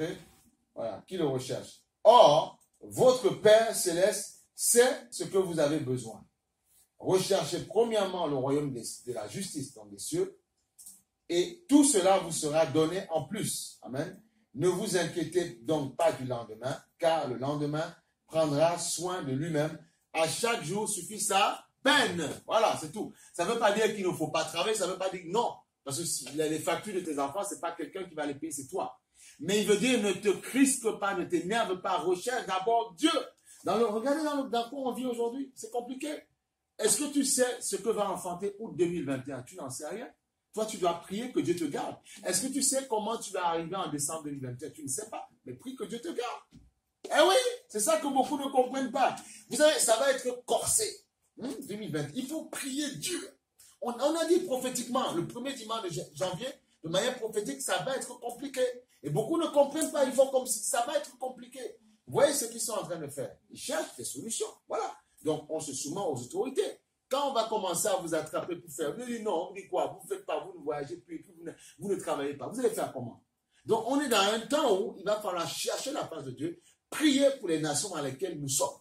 montrer, voilà, qui le recherche. Or, votre Père céleste sait ce que vous avez besoin. Recherchez premièrement le royaume de la justice dans les cieux, et tout cela vous sera donné en plus. Amen. Ne vous inquiétez donc pas du lendemain, car le lendemain prendra soin de lui-même. À chaque jour suffit sa peine. Voilà, c'est tout. Ça ne veut pas dire qu'il ne faut pas travailler, ça ne veut pas dire non. Parce que si les factures de tes enfants, ce n'est pas quelqu'un qui va les payer, c'est toi. Mais il veut dire, ne te crispe pas, ne t'énerve pas, recherche d'abord Dieu. Regardez dans quoi on vit aujourd'hui, c'est compliqué. Est-ce que tu sais ce que va enfanter août 2021? Tu n'en sais rien. Toi, tu dois prier que Dieu te garde. Est-ce que tu sais comment tu vas arriver en décembre 2021? Tu ne sais pas, mais prie que Dieu te garde. Eh oui, c'est ça que beaucoup ne comprennent pas. Vous savez, ça va être corsé. 2020. Il faut prier Dieu. On a dit prophétiquement, le premier dimanche de janvier, de manière prophétique, ça va être compliqué. Et beaucoup ne comprennent pas, ils font comme si ça va être compliqué. Vous voyez ce qu'ils sont en train de faire. Ils cherchent des solutions. Voilà. Donc, on se soumet aux autorités. Quand on va commencer à vous attraper pour faire, vous dites non, vous dites quoi? Vous ne faites pas, vous ne voyagez plus, vous ne travaillez pas. Vous allez faire comment? Donc, on est dans un temps où il va falloir chercher la face de Dieu, prier pour les nations dans lesquelles nous sommes.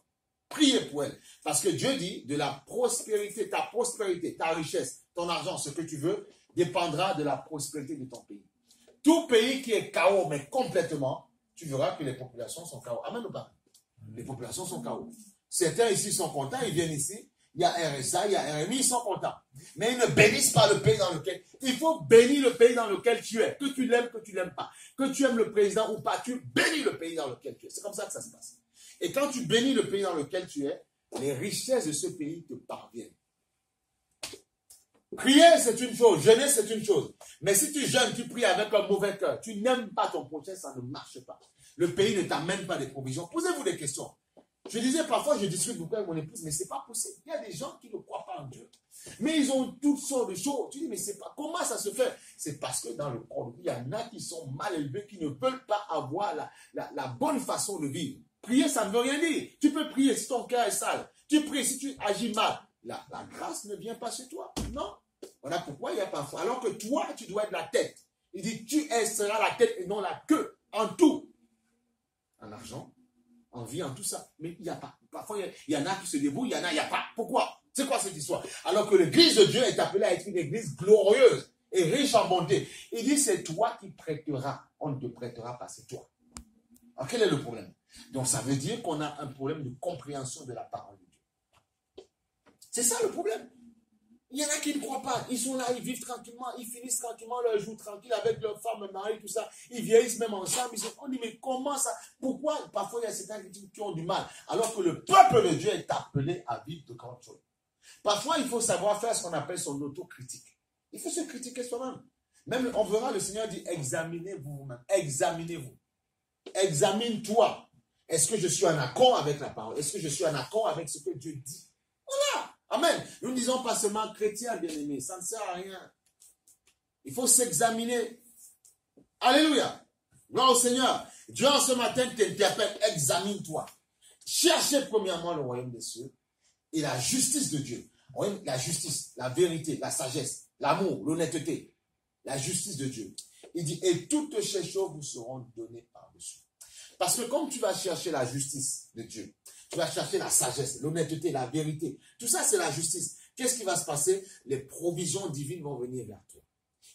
Priez pour elles. Parce que Dieu dit, de la prospérité, ta richesse, ton argent, ce que tu veux, dépendra de la prospérité de ton pays. Tout pays qui est KO, mais complètement, tu verras que les populations sont KO. Amen ou pas? Les populations sont KO. Certains ici sont contents, ils viennent ici, il y a RSA, il y a RMI, ils sont contents. Mais ils ne bénissent pas le pays dans lequel... Il faut bénir le pays dans lequel tu es. Que tu l'aimes, que tu l'aimes pas. Que tu aimes le président ou pas, tu bénis le pays dans lequel tu es. C'est comme ça que ça se passe. Et quand tu bénis le pays dans lequel tu es, les richesses de ce pays te parviennent. Prier, c'est une chose. Jeûner, c'est une chose. Mais si tu jeûnes, tu pries avec un mauvais cœur, tu n'aimes pas ton prochain, ça ne marche pas. Le pays ne t'amène pas des provisions. Posez-vous des questions. Je disais parfois, je discute beaucoup avec mon épouse, mais c'est pas possible. Il y a des gens qui ne croient pas en Dieu. Mais ils ont toutes sortes de choses. Tu dis, mais c'est pas, comment ça se fait? C'est parce que dans le corps, il y en a qui sont mal élevés, qui ne veulent pas avoir la bonne façon de vivre. Prier, ça ne veut rien dire. Tu peux prier si ton cœur est sale. Tu pries si tu agis mal. La grâce ne vient pas chez toi. Non. Voilà pourquoi il n'y a pas foi. Alors que toi, tu dois être la tête. Il dit, tu seras la tête et non la queue. En tout. En argent, en vie, en tout ça. Mais il n'y a pas. Parfois, il y en a qui se débrouillent, il y en a, il n'y a pas. Pourquoi? C'est quoi cette histoire? Alors que l'église de Dieu est appelée à être une église glorieuse et riche en bonté. Il dit, c'est toi qui prêteras. On ne te prêtera pas, c'est toi. Alors, quel est le problème? Donc, ça veut dire qu'on a un problème de compréhension de la parole de Dieu. C'est ça le problème. Il y en a qui ne croient pas. Ils sont là, ils vivent tranquillement, ils finissent tranquillement leur jour tranquille avec leur femme, leur mari, tout ça. Ils vieillissent même ensemble. On dit, mais comment ça? Pourquoi? Parfois, il y a certains qui ont du mal. Alors que le peuple de Dieu est appelé à vivre de grandes choses. Parfois, il faut savoir faire ce qu'on appelle son autocritique. Il faut se critiquer soi-même. Même, on verra, le Seigneur dit, examinez-vous vous-même. Examinez-vous. Examine-toi. Est-ce que je suis en accord avec la parole? Est-ce que je suis en accord avec ce que Dieu dit? Voilà. Amen. Nous ne disons pas seulement chrétien, bien-aimé. Ça ne sert à rien. Il faut s'examiner. Alléluia. Gloire au Seigneur. Dieu, en ce matin, t'interpelle. Examine-toi. Cherchez premièrement le royaume des cieux et la justice de Dieu. La justice, la vérité, la sagesse, l'amour, l'honnêteté. La justice de Dieu. Il dit, et toutes ces choses vous seront données par-dessus. Parce que comme tu vas chercher la justice de Dieu, tu vas chercher la sagesse, l'honnêteté, la vérité. Tout ça, c'est la justice. Qu'est-ce qui va se passer? Les provisions divines vont venir vers toi.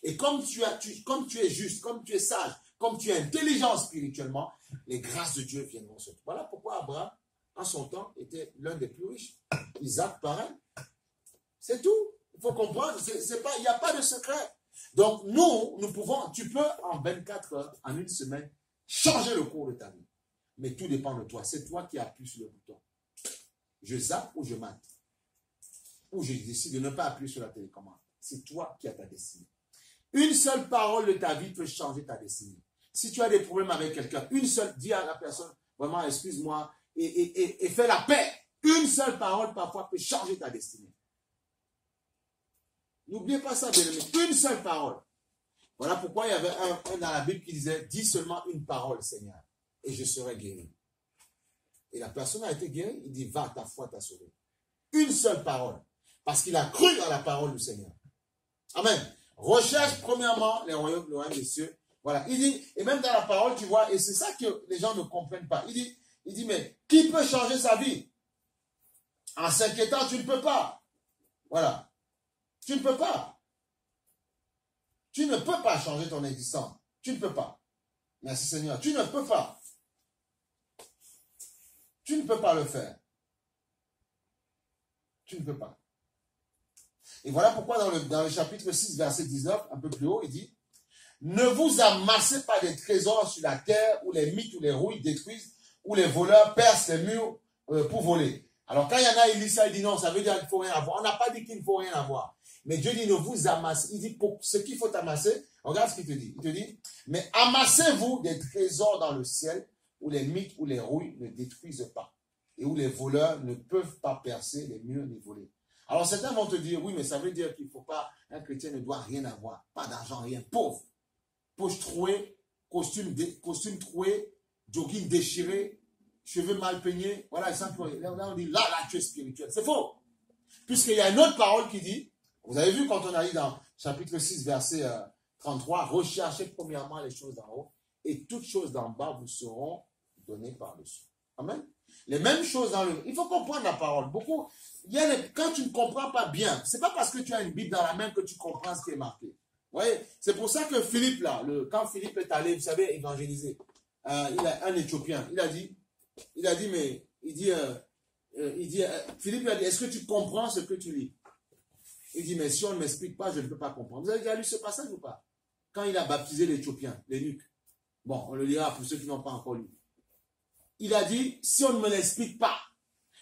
Et comme tu es juste, comme tu es sage, comme tu es intelligent spirituellement, les grâces de Dieu viendront sur toi. Voilà pourquoi Abraham, en son temps, était l'un des plus riches. Isaac, pareil. C'est tout. Il faut comprendre. Il n'y a pas de secret. Donc, nous pouvons, tu peux en 24 heures, en une semaine, changer le cours de ta vie. Mais tout dépend de toi. C'est toi qui appuies sur le bouton. Je zappe ou je mate. Ou je décide de ne pas appuyer sur la télécommande. C'est toi qui as ta destinée. Une seule parole de ta vie peut changer ta destinée. Si tu as des problèmes avec quelqu'un, une seule, dis à la personne, vraiment, excuse-moi, et fais la paix. Une seule parole, parfois, peut changer ta destinée. N'oubliez pas ça, bien aimé. Une seule parole. Voilà pourquoi il y avait un dans la Bible qui disait, dis seulement une parole, Seigneur, et je serai guéri. Et la personne a été guérie, il dit, va, ta foi t'a sauvé. Une seule parole. Parce qu'il a cru dans la parole du Seigneur. Amen. Recherche premièrement le royaume des cieux Voilà, il dit, et même dans la parole, tu vois, et c'est ça que les gens ne comprennent pas. Il dit, mais qui peut changer sa vie? En s'inquiétant, tu ne peux pas. Voilà. Tu ne peux pas. Tu ne peux pas changer ton existence. Tu ne peux pas. Merci Seigneur. Tu ne peux pas. Tu ne peux pas le faire. Tu ne peux pas. Et voilà pourquoi dans le chapitre 6, verset 19, un peu plus haut, il dit, ne vous amassez pas des trésors sur la terre où les mythes ou les rouilles détruisent, où les voleurs percent les murs pour voler. Alors quand il y en a, il dit ça, il dit non, ça veut dire qu'il ne faut rien avoir. On n'a pas dit qu'il ne faut rien avoir. Mais Dieu dit ne vous amassez. Il dit pour ce qu'il faut amasser, regarde ce qu'il te dit. Il te dit, mais amassez-vous des trésors dans le ciel où les mythes ou les rouilles ne détruisent pas et où les voleurs ne peuvent pas percer les murs ni voler. Alors certains vont te dire, oui, mais ça veut dire qu'il ne faut pas, un chrétien ne doit rien avoir, pas d'argent, rien, pauvre. Poche trouée, costume troué, jogging déchiré, cheveux mal peignés. Voilà, là on dit, là tu es spirituel. C'est faux. Puisqu'il y a une autre parole qui dit, vous avez vu quand on a lu dans chapitre 6, verset 33, recherchez premièrement les choses d'en haut et toutes choses d'en bas vous seront données par-dessus. Amen. Les mêmes choses dans le... Il faut comprendre la parole. Beaucoup, quand tu ne comprends pas bien, c'est pas parce que tu as une Bible dans la main que tu comprends ce qui est marqué. Vous voyez, c'est pour ça que Philippe, là, quand Philippe est allé, vous savez, évangéliser, il a un Éthiopien, Philippe lui a dit, est-ce que tu comprends ce que tu lis? Il dit, mais si on ne m'explique pas, je ne peux pas comprendre. Vous avez déjà lu ce passage ou pas? Quand il a baptisé l'Éthiopien, l'eunuque. Bon, on le lira pour ceux qui n'ont pas encore lu. Il a dit, si on ne me l'explique pas.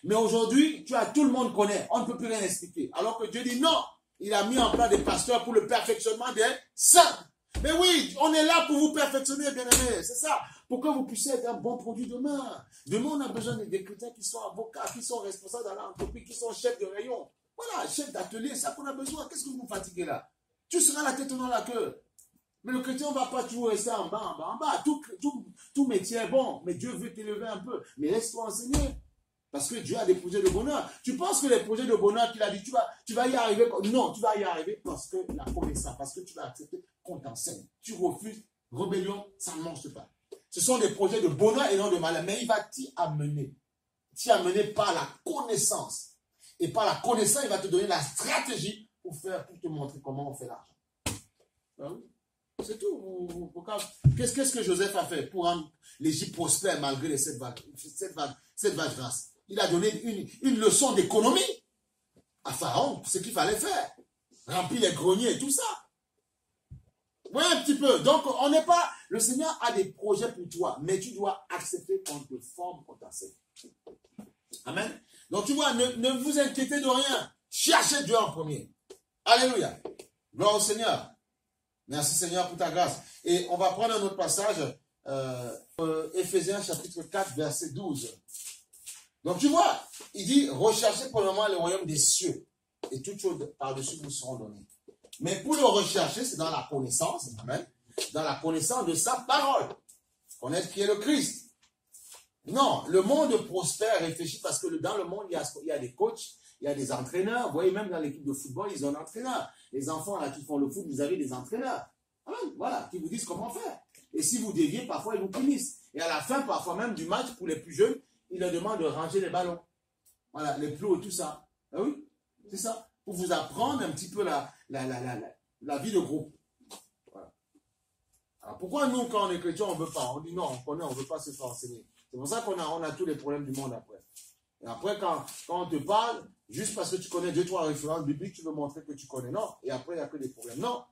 Mais aujourd'hui, tout le monde connaît, on ne peut plus rien expliquer. Alors que Dieu dit non. Il a mis en place des pasteurs pour le perfectionnement des saints. Mais oui, on est là pour vous perfectionner, bien-aimés. C'est ça. Pour que vous puissiez être un bon produit demain. Demain, on a besoin des chrétiens qui sont avocats, qui sont responsables dans l'entreprise, qui sont chefs de rayon. Voilà, chef d'atelier, c'est ça qu'on a besoin. Qu'est-ce que vous vous fatiguez là? Tu seras la tête dans la queue. Mais le chrétien ne va pas toujours rester en bas. Tout métier est bon, mais Dieu veut t'élever un peu. Mais laisse-toi enseigner. Parce que Dieu a des projets de bonheur. Tu penses que les projets de bonheur qu'il a dit, tu vas y arriver? Non, tu vas y arriver parce que la connaissance, parce que tu vas accepter qu'on t'enseigne. Tu refuses, rébellion, ça ne marche pas. Ce sont des projets de bonheur et non de malheur. Mais il va t'y amener. T'y amener par la connaissance. Et par la connaissance, il va te donner la stratégie pour te montrer comment on fait l'argent. Ben oui. C'est tout. Qu'est-ce que Joseph a fait pour rendre l'Égypte prospère malgré les 7 vaches grasses? Il a donné une leçon d'économie à Pharaon, ce qu'il fallait faire. Remplir les greniers et tout ça. Oui, un petit peu. Donc, on n'est pas... Le Seigneur a des projets pour toi, mais tu dois accepter qu'on te forme, qu'on t'enseigne. Amen. Donc, tu vois, ne vous inquiétez de rien. Cherchez Dieu en premier. Alléluia. Gloire au Seigneur. Merci Seigneur pour ta grâce. Et on va prendre un autre passage, Éphésiens chapitre 4, verset 12. Donc tu vois, il dit, recherchez pour le moment le royaume des cieux, et toutes choses par-dessus vous seront données. Mais pour le rechercher, c'est dans la connaissance, amen, dans la connaissance de sa parole. Connaître qui est le Christ. Non, le monde prospère, réfléchit, parce que dans le monde, il y a des coachs, il y a des entraîneurs. Vous voyez, même dans l'équipe de football, ils ont un entraîneur. Les enfants là, qui font le foot, vous avez des entraîneurs. Voilà, qui vous disent comment faire. Et si vous déviez, parfois, ils vous punissent. Et à la fin, parfois même du match, pour les plus jeunes, ils leur demandent de ranger les ballons. Voilà, les plots, tout ça. Ah oui, c'est ça. Pour vous apprendre un petit peu la vie de groupe. Voilà. Alors pourquoi nous, quand on est chrétien, on ne veut pas? On dit non, on connaît, on ne veut pas se faire enseigner. C'est pour ça qu'on a tous les problèmes du monde après. Et après, quand on te parle, juste parce que tu connais 2-3 références bibliques, tu veux montrer que tu connais. Non. Et après, il n'y a que des problèmes. Non.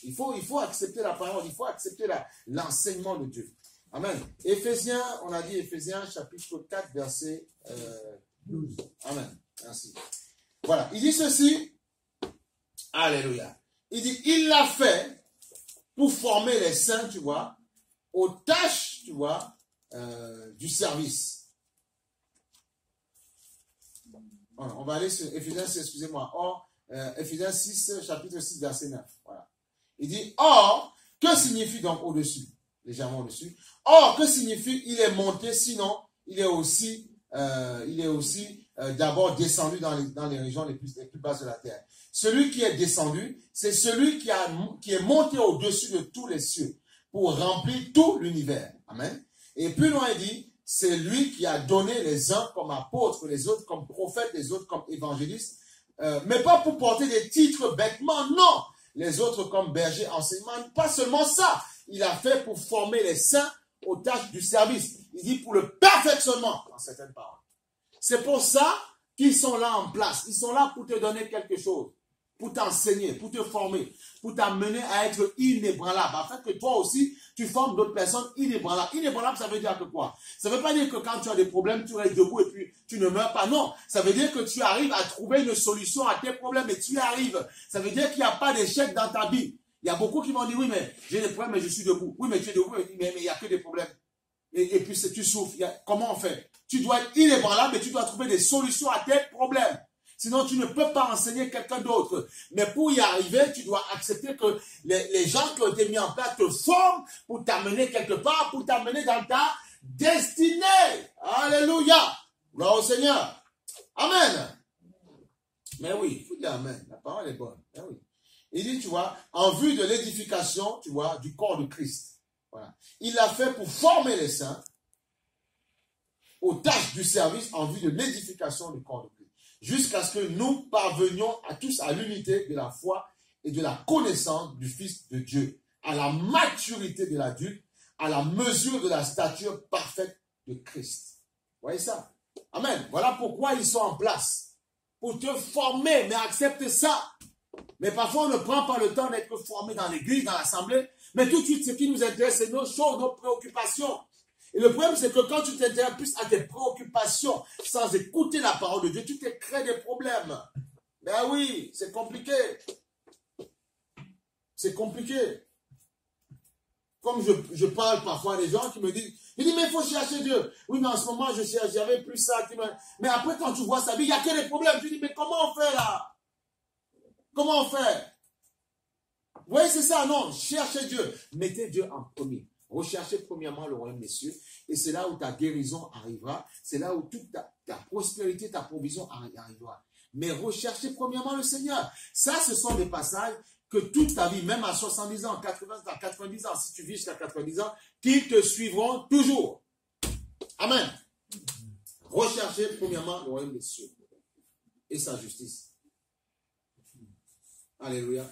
Il faut accepter la parole. Il faut accepter l'enseignement de Dieu. Amen. Éphésiens, on a dit Éphésiens chapitre 4, verset 12. Amen. Merci. Voilà. Il dit ceci. Alléluia. Il dit, il l'a fait pour former les saints, tu vois, aux tâches, tu vois, du service. On va aller sur Éphésiens, excusez-moi. Éphésiens 6, chapitre 6, verset 9. Voilà. Il dit, or, que signifie donc au-dessus? Légèrement au-dessus. Or, que signifie il est monté, sinon, il est aussi d'abord descendu dans les régions les plus basses de la terre. Celui qui est descendu, c'est celui qui est monté au-dessus de tous les cieux pour remplir tout l'univers. Amen. Et plus loin, il dit, c'est lui qui a donné les uns comme apôtres, les autres comme prophètes, les autres comme évangélistes, mais pas pour porter des titres bêtement, non. Les autres comme bergers, enseignants, pas seulement ça. Il a fait pour former les saints aux tâches du service. Il dit pour le perfectionnement, en certaines paroles. C'est pour ça qu'ils sont là en place. Ils sont là pour te donner quelque chose, pour t'enseigner, pour te former, pour t'amener à être inébranlable, afin que toi aussi, tu formes d'autres personnes inébranlables. Inébranlable, ça veut dire que quoi? Ça ne veut pas dire que quand tu as des problèmes, tu restes debout et puis tu ne meurs pas. Non, ça veut dire que tu arrives à trouver une solution à tes problèmes et tu y arrives. Ça veut dire qu'il n'y a pas d'échec dans ta vie. Il y a beaucoup qui vont dire, oui, mais j'ai des problèmes, mais je suis debout. Oui, mais tu es debout, mais il n'y a que des problèmes. Et puis tu souffres. Comment on fait? Tu dois être inébranlable, mais tu dois trouver des solutions à tes problèmes. Sinon, tu ne peux pas enseigner quelqu'un d'autre. Mais pour y arriver, tu dois accepter que les gens qui ont été mis en place te forment pour t'amener quelque part, pour t'amener dans ta destinée. Alléluia. Gloire au Seigneur. Amen. Mais oui, il faut dire amen. La parole est bonne. Mais oui. Il dit, tu vois, en vue de l'édification, tu vois, du corps de Christ. Voilà. Il l'a fait pour former les saints aux tâches du service en vue de l'édification du corps de Christ. Jusqu'à ce que nous parvenions à tous à l'unité de la foi et de la connaissance du Fils de Dieu, à la maturité de l'adulte, à la mesure de la stature parfaite de Christ. Vous voyez ça? Amen. Voilà pourquoi ils sont en place. Pour te former, mais accepte ça. Mais parfois, on ne prend pas le temps d'être formé dans l'église, dans l'assemblée. Mais tout de suite, ce qui nous intéresse, c'est nos choses, nos préoccupations. Et le problème, c'est que quand tu t'intéresses plus à tes préoccupations, sans écouter la parole de Dieu, tu te crées des problèmes. Ben oui, c'est compliqué. C'est compliqué. Comme je parle parfois à des gens qui me disent, mais il faut chercher Dieu. Oui, mais en ce moment, je cherche, j'avais plus ça. Mais après, quand tu vois sa vie, il n'y a que des problèmes. Tu dis, mais comment on fait là? Comment on fait? Vous voyez, c'est ça, non. Cherchez Dieu. Mettez Dieu en premier. Recherchez premièrement le royaume des cieux. Et c'est là où ta guérison arrivera. C'est là où toute ta prospérité, ta provision arrivera. Mais recherchez premièrement le Seigneur. Ça, ce sont des passages que toute ta vie, même à 70 ans, 80 ans, 90 ans, si tu vis jusqu'à 90 ans, qui te suivront toujours. Amen. Recherchez premièrement le royaume des cieux et sa justice. Alléluia.